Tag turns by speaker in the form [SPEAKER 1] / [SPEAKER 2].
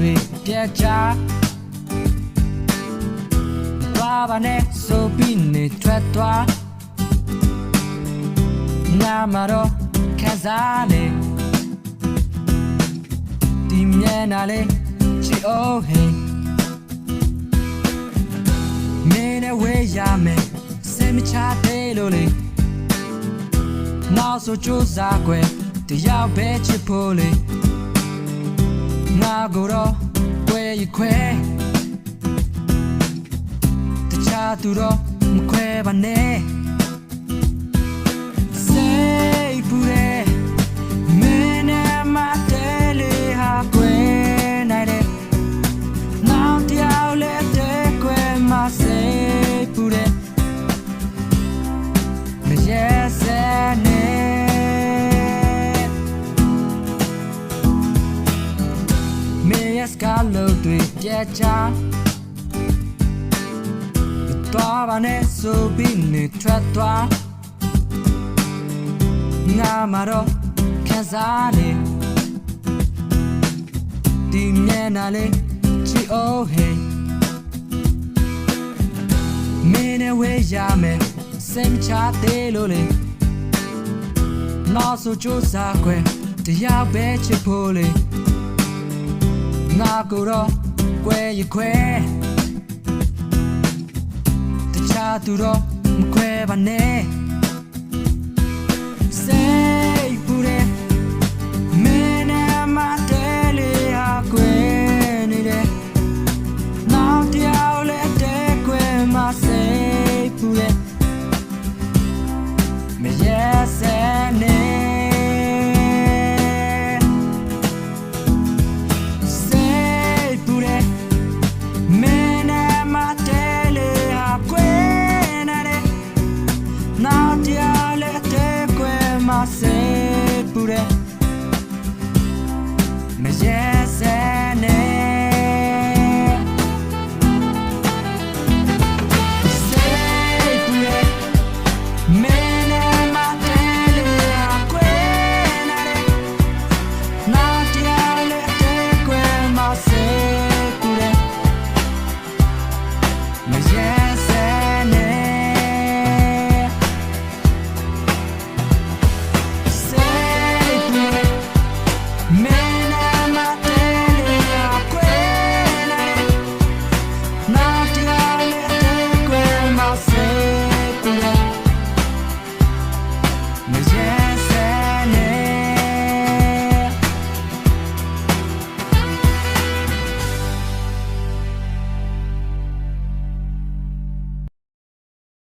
[SPEAKER 1] တွေပြက်ချသွားပါနဲ့ဆိုပြီးနေထွက်သွားငါမတော့ခံစားနေဒီမျက်နှာလေးချီအောင်ဟိမင်းနဲ့ဝေးရမယ်စိတ်မချသေးလို့လေနောက်ဆိုကြိုးစားခွဲတရားပဲချစ်ဖို့လေငါကိုတော့ခွဲရခွဲတခြားသူတော့မခွဲပါနဲ့စိတ်ပူတယ်မင်းနဲ့မတည်းလေးဟာခွဲနိုင်တယ်နောက်တရားလည်းတဲ့ခွဲမစိတ်ပူတယ်မရဲစနဲ့မင်းရဲ့စကားလို့တွေပြက်ချသွားပါနဲ့ဆိုပြီးနေထွက်သွားငါမတော့ခံစားနေဒီမျက်နှာလေးချီအောင်ဟိမင်းနဲ့ဝေးရမယ်စိတ်မချသေးလို့လေနောက်ဆိုကြိုးစားခွဲတရားပဲချစ်ဖို့လေငါကိုတော့ကွဲရခွဲတခြားသူတော့မခွဲပါနဲ့စိတ်ပူတယ်မင်းနဲ့မတည်းလေးဟာကွဲနေတယ်နောက်တရားလည်းတဲ့ကွဲမစိတ်ပူတယ်မရဲစနဲ့say pure me